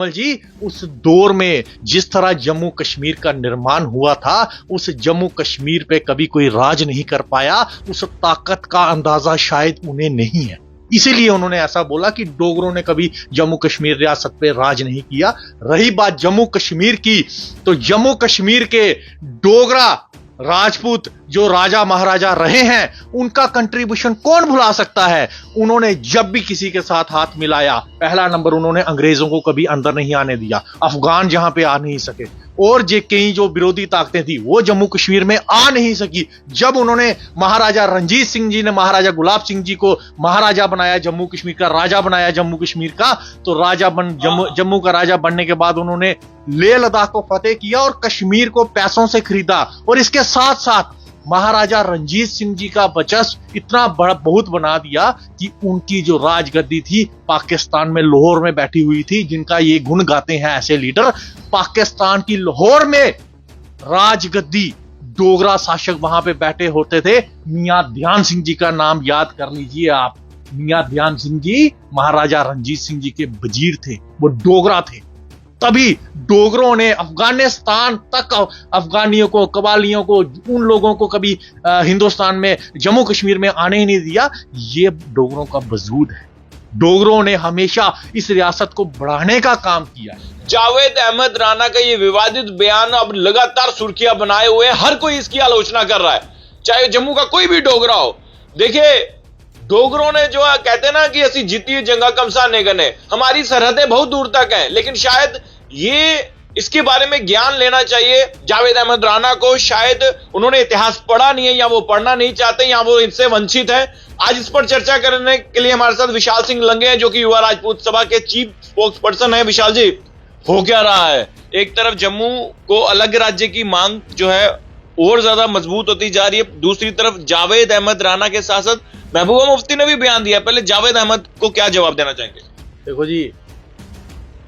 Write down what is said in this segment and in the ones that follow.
कमल जी, उस दौर में जिस तरह जम्मू कश्मीर का निर्माण हुआ था, उस जम्मू कश्मीर पे कभी कोई राज नहीं कर पाया। उस ताकत का अंदाजा शायद उन्हें नहीं है, इसीलिए उन्होंने ऐसा बोला कि डोगरों ने कभी जम्मू कश्मीर रियासत पे राज नहीं किया। रही बात जम्मू कश्मीर की, तो जम्मू कश्मीर के डोगरा राजपूत जो राजा महाराजा रहे हैं, उनका कंट्रीब्यूशन कौन भुला सकता है। उन्होंने जब भी किसी के साथ हाथ मिलाया, पहला नंबर उन्होंने अंग्रेजों को कभी अंदर नहीं आने दिया, अफगान जहां पे आ नहीं सके, और कई जो विरोधी ताकतें थी वो जम्मू कश्मीर में आ नहीं सकी। जब उन्होंने महाराजा रणजीत सिंह जी ने महाराजा गुलाब सिंह जी को महाराजा बनाया, जम्मू कश्मीर का राजा बनाया जम्मू कश्मीर का, तो जम्मू का राजा बनने के बाद उन्होंने लेह लद्दाख को फतेह किया और कश्मीर को पैसों से खरीदा। और इसके साथ साथ महाराजा रणजीत सिंह जी का वर्चस्व इतना बड़ा बहुत बना दिया कि उनकी जो राजगद्दी थी पाकिस्तान में लाहौर में बैठी हुई थी, जिनका ये गुण गाते हैं ऐसे लीडर। पाकिस्तान की लाहौर में राजगद्दी डोगरा शासक वहां पे बैठे होते थे। मियां ध्यान सिंह जी का नाम याद कर लीजिए आप। मियां ध्यान सिंह जी महाराजा रणजीत सिंह जी के वजीर थे, वो डोगरा थे। तभी डोगरों ने अफगानिस्तान तक अफगानियों को, कबालियों को, उन लोगों को कभी हिंदुस्तान में जम्मू कश्मीर में आने ही नहीं दिया। ये डोगरों का वजूद है। डोगरों ने हमेशा इस रियासत को बढ़ाने का काम किया है। जावेद अहमद राणा का ये विवादित बयान अब लगातार सुर्खियां बनाए हुए है। हर कोई इसकी आलोचना कर रहा है, चाहे जम्मू का कोई भी डोगरा हो। देखिए, डोगरों ने जो है कहते हैं ना कि असि जीती जंगा कमसाने गने, हमारी सरहदें बहुत दूर तक हैं, लेकिन शायद ये इसके बारे में ज्ञान लेना चाहिए जावेद अहमद राणा को। शायद उन्होंने इतिहास पढ़ा नहीं है, या वो पढ़ना नहीं चाहते, या वो इनसे वंचित है। आज इस पर चर्चा करने के लिए हमारे साथ विशाल सिंह लंगे हैं, जो कि युवा राजपूत सभा के चीफ स्पोक्स पर्सन है। विशाल जी, हो क्या रहा है? एक तरफ जम्मू को अलग राज्य की मांग जो है और ज्यादा मजबूत होती जा रही है, दूसरी तरफ जावेद अहमद राणा के साथ साथ महबूबा मुफ्ती ने भी बयान दिया। पहले जावेद अहमद को क्या जवाब देना चाहेंगे? देखो जी,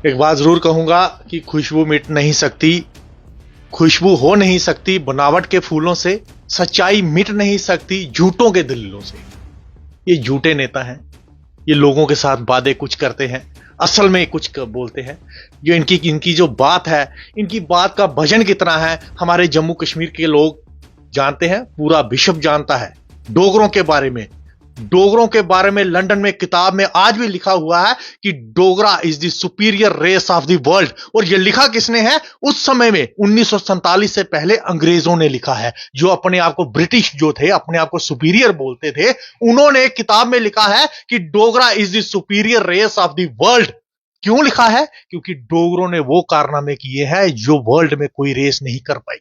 एक बात जरूर कहूंगा कि खुशबू मिट नहीं सकती, खुशबू हो नहीं सकती बनावट के फूलों से, सच्चाई मिट नहीं सकती झूठों के दलीलों से। ये झूठे नेता हैं, ये लोगों के साथ वादे कुछ करते हैं, असल में कुछ बोलते हैं। जो इनकी जो बात है, इनकी बात का वजन कितना है हमारे जम्मू कश्मीर के लोग जानते हैं, पूरा विश्व जानता है। डोगरों के बारे में लंदन में किताब में आज भी लिखा हुआ है कि Dogra is the superior race of the world. और यह लिखा किसने है? उस समय में 1947 से पहले अंग्रेजों ने लिखा है, जो अपने आप को ब्रिटिश जो थे, अपने आप को सुपीरियर बोलते थे। उन्होंने किताब में लिखा है कि Dogra is the superior race of the world. क्यों लिखा है? क्योंकि डोगरों ने वो कारनामे किए हैं जो वर्ल्ड में कोई रेस नहीं कर पाई।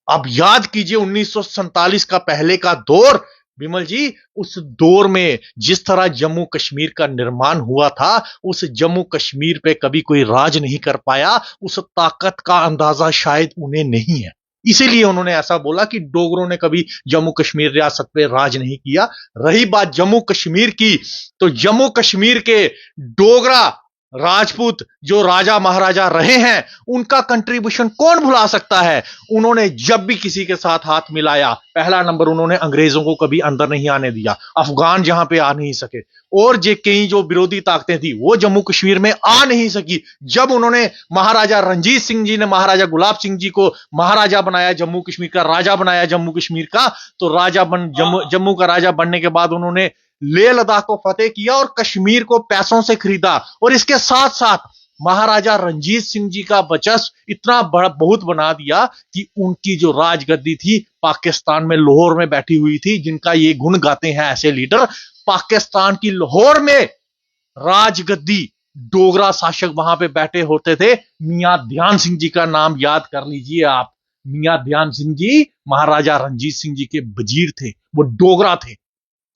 अब याद कीजिए 1947 का पहले का दौर, विमल जी, उस दौर में जिस तरह जम्मू कश्मीर का निर्माण हुआ था, उस जम्मू कश्मीर पे कभी कोई राज नहीं कर पाया। उस ताकत का अंदाजा शायद उन्हें नहीं है, इसीलिए उन्होंने ऐसा बोला कि डोगरों ने कभी जम्मू कश्मीर रियासत पे राज नहीं किया। रही बात जम्मू कश्मीर की, तो जम्मू कश्मीर के डोगरा राजपूत जो राजा महाराजा रहे हैं, उनका कंट्रीब्यूशन कौन भुला सकता है। उन्होंने जब भी किसी के साथ हाथ मिलाया, पहला नंबर उन्होंने अंग्रेजों को कभी अंदर नहीं आने दिया, अफगान जहां पे आ नहीं सके, और कई जो विरोधी ताकतें थी वो जम्मू कश्मीर में आ नहीं सकी। जब उन्होंने महाराजा रणजीत सिंह जी ने महाराजा गुलाब सिंह जी को महाराजा बनाया, जम्मू कश्मीर का राजा बनाया जम्मू कश्मीर का, तो जम्मू का राजा बनने के बाद उन्होंने लेह लद्दाख को फतेह किया और कश्मीर को पैसों से खरीदा। और इसके साथ साथ महाराजा रणजीत सिंह जी का वर्चस्व इतना बड़ा बहुत बना दिया कि उनकी जो राजगद्दी थी पाकिस्तान में लाहौर में बैठी हुई थी, जिनका ये गुण गाते हैं ऐसे लीडर। पाकिस्तान की लाहौर में राजगद्दी डोगरा शासक वहां पे बैठे होते थे। मियां ध्यान सिंह जी का नाम याद कर लीजिए आप। मियां ध्यान सिंह जी महाराजा रणजीत सिंह जी के वजीर थे, वो डोगरा थे।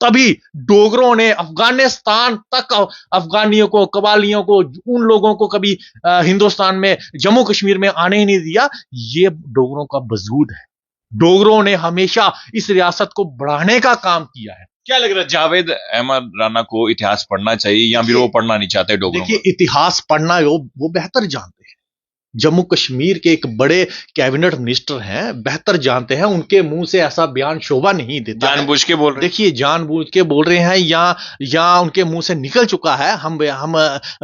तभी डोगरों ने अफगानिस्तान तक अफगानियों को, कबालियों को, उन लोगों को कभी हिंदुस्तान में जम्मू कश्मीर में आने ही नहीं दिया। ये डोगरों का वजूद है। डोगरों ने हमेशा इस रियासत को बढ़ाने का काम किया है। क्या लग रहा है, जावेद अहमद राणा को इतिहास पढ़ना चाहिए या फिर वो पढ़ना नहीं चाहते डोगरों? देखिए, इतिहास पढ़ना वो बेहतर जानते हैं। जम्मू कश्मीर के एक बड़े कैबिनेट मिनिस्टर हैं, बेहतर जानते हैं, उनके मुंह से ऐसा बयान शोभा नहीं देता है। जानबूझ के बोल रहे हैं। देखिए जानबूझ के बोल रहे हैं या उनके मुंह से निकल चुका है, हम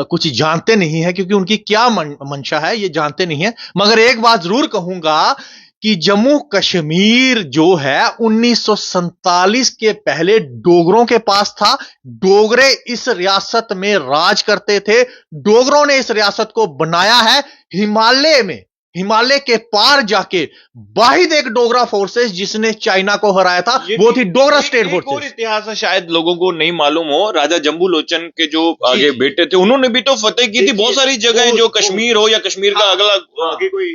कुछ जानते नहीं है, क्योंकि उनकी क्या मंशा है ये जानते नहीं है। मगर एक बात जरूर कहूंगा कि जम्मू कश्मीर जो है 1947 के पहले डोगरों के पास था। डोगरे इस रियासत में राज करते थे, डोगरों ने इस रियासत को बनाया है। हिमालय के पार जाके वाहिद एक डोगरा फोर्सेस जिसने चाइना को हराया था वो थी डोगरा स्टेट फोर्सेस। और इतिहास है शायद लोगों को नहीं मालूम हो, राजा जम्बू लोचन के जो आगे बेटे थे उन्होंने भी तो फतेह की थी बहुत सारी जगह, जो कश्मीर हो या कश्मीर का अगला आगे कोई।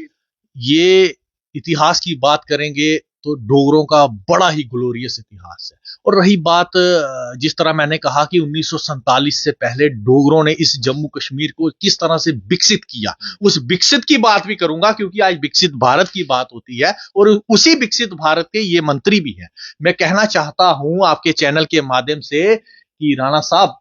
ये इतिहास की बात करेंगे तो डोगरों का बड़ा ही ग्लोरियस इतिहास है। और रही बात जिस तरह मैंने कहा कि 1947 से पहले डोगरों ने इस जम्मू कश्मीर को किस तरह से विकसित किया, उस विकसित की बात भी करूंगा, क्योंकि आज विकसित भारत की बात होती है और उसी विकसित भारत के ये मंत्री भी हैं। मैं कहना चाहता हूं आपके चैनल के माध्यम से कि राणा साहब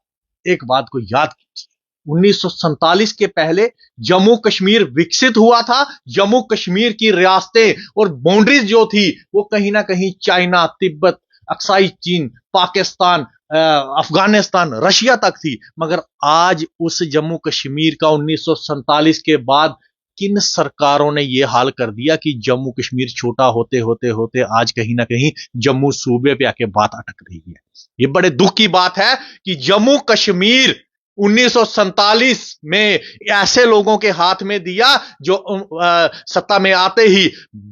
एक बात को याद कीजिए, 1947 के पहले जम्मू कश्मीर विकसित हुआ था। जम्मू कश्मीर की रियासतें और बाउंड्रीज जो थी वो कहीं ना कहीं चाइना, तिब्बत, अक्साई चीन, पाकिस्तान, अफगानिस्तान, रशिया तक थी। मगर आज उस जम्मू कश्मीर का 1947 के बाद किन सरकारों ने यह हाल कर दिया कि जम्मू कश्मीर छोटा होते होते होते आज कहीं ना कहीं जम्मू सूबे पे आके बात अटक रही है। ये बड़े दुख की बात है कि जम्मू कश्मीर 1947 में ऐसे लोगों के हाथ में दिया जो सत्ता में आते ही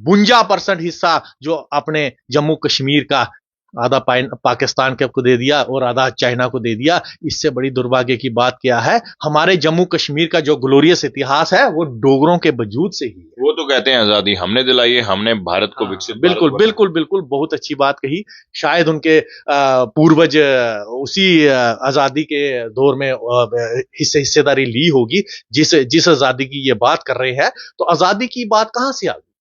52% हिस्सा जो अपने जम्मू कश्मीर का आधा पाकिस्तान को दे दिया और आधा चाइना को दे दिया। इससे बड़ी दुर्भाग्य की बात क्या है, हमारे जम्मू कश्मीर का जो ग्लोरियस इतिहास है वो डोगरों के वजूद से ही है। वो तो कहते हैं आजादी हमने दिलाई है, हमने भारत को विकसित। बिल्कुल बिल्कुल बिल्कुल, बहुत अच्छी बात कही। शायद उनके पूर्वज उसी आजादी के दौर में हिस्सेदारी ली होगी जिस आजादी की ये बात कर रहे हैं। तो आजादी की बात कहां से आ गई?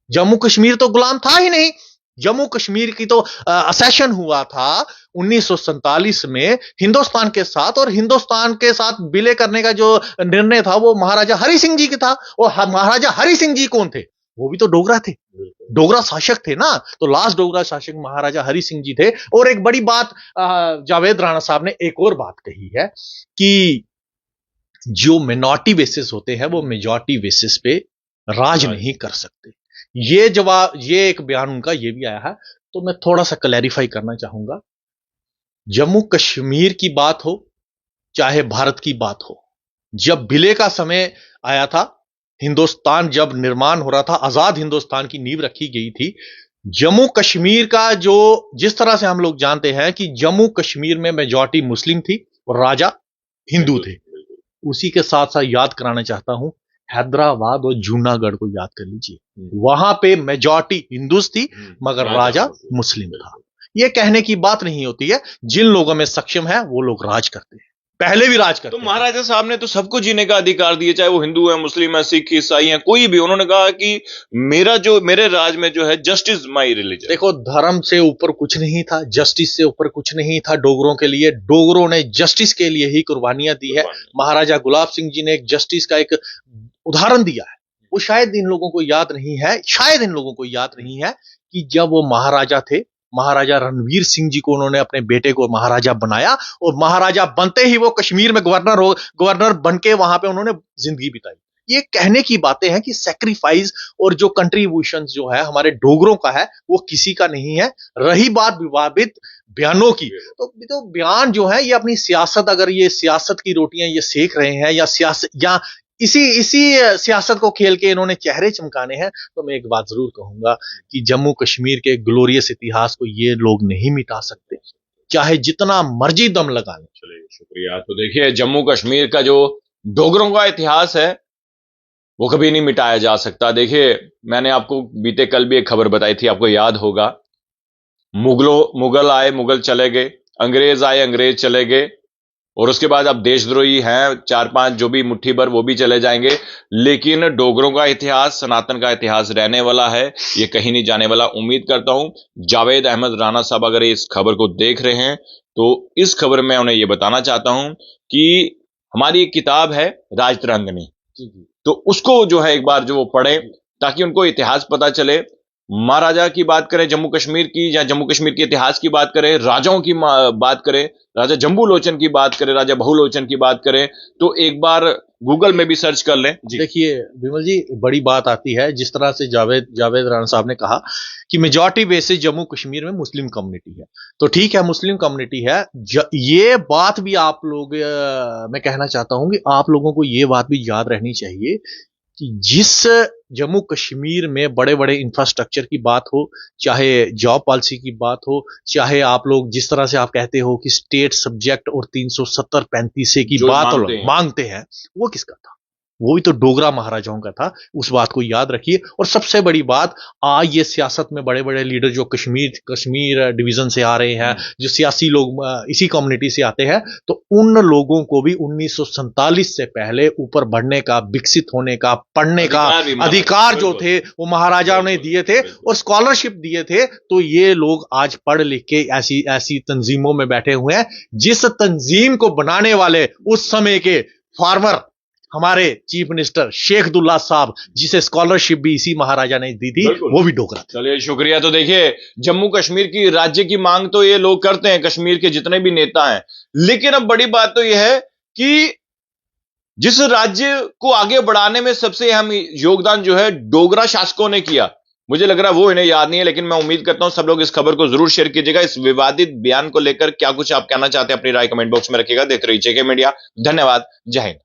जम्मू कश्मीर तो गुलाम था ही नहीं। जम्मू कश्मीर की तो असेशन हुआ था 1947 में हिंदुस्तान के साथ, और हिंदुस्तान के साथ विलय करने का जो निर्णय था वो महाराजा हरि सिंह जी के था। और महाराजा हरि सिंह जी कौन थे? वो भी तो डोगरा थे, डोगरा शासक थे ना। तो लास्ट डोगरा शासक महाराजा हरि सिंह जी थे। और एक बड़ी बात जावेद राणा साहब ने एक और बात कही है कि जो मिनॉरिटी बेसिस होते हैं वो मेजॉरिटी बेसिस पे राज नहीं कर सकते। ये एक बयान उनका ये भी आया है। तो मैं थोड़ा सा क्लैरिफाई करना चाहूंगा, जम्मू कश्मीर की बात हो चाहे भारत की बात हो, जब विलय का समय आया था, हिंदुस्तान जब निर्माण हो रहा था, आजाद हिंदुस्तान की नींव रखी गई थी, जम्मू कश्मीर का जो जिस तरह से हम लोग जानते हैं कि जम्मू कश्मीर में मेजॉरिटी मुस्लिम थी और राजा हिंदू थे। उसी के साथ साथ याद कराना चाहता हूं हैदराबाद और जूनागढ़ को याद कर लीजिए, वहां पे मेजॉरिटी हिंदूज थी मगर राजा मुस्लिम था। यह कहने की बात नहीं होती है, जिन लोगों में सक्षम है वो लोग राज करते हैं, पहले भी राज करते। तो महाराजा साहब ने तो सबको जीने का अधिकार दिया, चाहे वो हिंदू है, मुस्लिम है, सिख, ईसाई है, कोई भी। उन्होंने कहा कि मेरे राज में जो है जस्टिस माई रिलीजन। देखो, धर्म से ऊपर कुछ नहीं था, जस्टिस से ऊपर कुछ नहीं था डोगरों के लिए। डोगरों ने जस्टिस के लिए ही कुर्बानियां दी है। महाराजा गुलाब सिंह जी ने एक जस्टिस का एक उदाहरण दिया है। वो शायद इन लोगों को याद नहीं है कि जब वो महाराजा थे, महाराजा रणवीर सिंह जी को उन्होंने अपने बेटे को महाराजा बनाया और महाराजा बनते ही वो कश्मीर में गवर्नर बनके वहां पे उन्होंने जिंदगी बिताई। ये कहने की बातें हैं कि सैक्रिफाइस और जो कंट्रीब्यूशन जो है हमारे डोगरों का है वो किसी का नहीं है। रही बात विवादित बयानों की, तो बयान जो है ये अपनी सियासत, अगर ये सियासत की रोटियां ये सेक रहे हैं या इसी सियासत को खेल के इन्होंने चेहरे चमकाने हैं, तो मैं एक बात जरूर कहूंगा कि जम्मू कश्मीर के ग्लोरियस इतिहास को ये लोग नहीं मिटा सकते, चाहे जितना मर्जी दम लगा लें। चलिए, शुक्रिया। तो देखिए, जम्मू कश्मीर का जो डोगरों का इतिहास है वो कभी नहीं मिटाया जा सकता। देखिए, मैंने आपको बीते कल भी एक खबर बताई थी, आपको याद होगा। मुगल आए, मुगल चले गए, अंग्रेज आए, अंग्रेज चले गए, और उसके बाद अब देशद्रोही हैं 4-5 जो भी मुट्ठी भर, वो भी चले जाएंगे। लेकिन डोगरों का इतिहास, सनातन का इतिहास रहने वाला है, ये कहीं नहीं जाने वाला। उम्मीद करता हूं जावेद अहमद राणा साहब अगर इस खबर को देख रहे हैं तो इस खबर में उन्हें ये बताना चाहता हूं कि हमारी एक किताब है राज तरंगिणी, तो उसको जो है एक बार जो वो पढ़ें ताकि उनको इतिहास पता चले। महाराजा की बात करें जम्मू कश्मीर की, या जम्मू कश्मीर के इतिहास की बात करें, राजाओं की बात करें, राजा जम्बू लोचन की बात करें, राजा बहुलोचन की बात करें, तो एक बार गूगल में भी सर्च कर लें। देखिए विमल जी, बड़ी बात आती है जिस तरह से जावेद राणा साहब ने कहा कि मेजॉरिटी बेसिस जम्मू कश्मीर में मुस्लिम कम्युनिटी है, तो ठीक है मुस्लिम कम्युनिटी है। ये बात भी आप लोग मैं कहना चाहता हूं कि आप लोगों को ये बात भी याद रहनी चाहिए कि जिस जम्मू कश्मीर में बड़े बड़े इंफ्रास्ट्रक्चर की बात हो, चाहे जॉब पॉलिसी की बात हो, चाहे आप लोग जिस तरह से आप कहते हो कि स्टेट सब्जेक्ट और 370-35 की बात मांगते हैं, वो किसका था? वो भी तो डोगरा महाराजाओं का था। उस बात को याद रखिए। और सबसे बड़ी बात, आज ये सियासत में बड़े बड़े लीडर जो कश्मीर डिवीजन से आ रहे हैं, जो सियासी लोग इसी कम्युनिटी से आते हैं, तो उन लोगों को भी 1947 से पहले ऊपर बढ़ने का, विकसित होने का, पढ़ने का अधिकार जो थे वो महाराजाओं ने दिए थे और स्कॉलरशिप दिए थे। तो ये लोग आज पढ़ लिख के ऐसी ऐसी तंजीमों में बैठे हुए हैं, जिस तंजीम को बनाने वाले उस समय के फार्मर हमारे चीफ मिनिस्टर शेख अब्दुल्ला साहब, जिसे स्कॉलरशिप भी इसी महाराजा ने दी थी, वो भी डोगरा। चलिए शुक्रिया। तो देखिए, जम्मू कश्मीर की राज्य की मांग तो ये लोग करते हैं, कश्मीर के जितने भी नेता हैं, लेकिन अब बड़ी बात तो यह है कि जिस राज्य को आगे बढ़ाने में सबसे अहम योगदान जो है डोगरा शासकों ने किया, मुझे लग रहा है वो इन्हें याद नहीं है। लेकिन मैं उम्मीद करता हूं सब लोग इस खबर को जरूर शेयर कीजिएगा। इस विवादित बयान को लेकर क्या कुछ आप कहना चाहते हैं, अपनी राय कमेंट बॉक्स में रखिएगा। देखते रहिए जेके मीडिया। धन्यवाद। जय हिंद।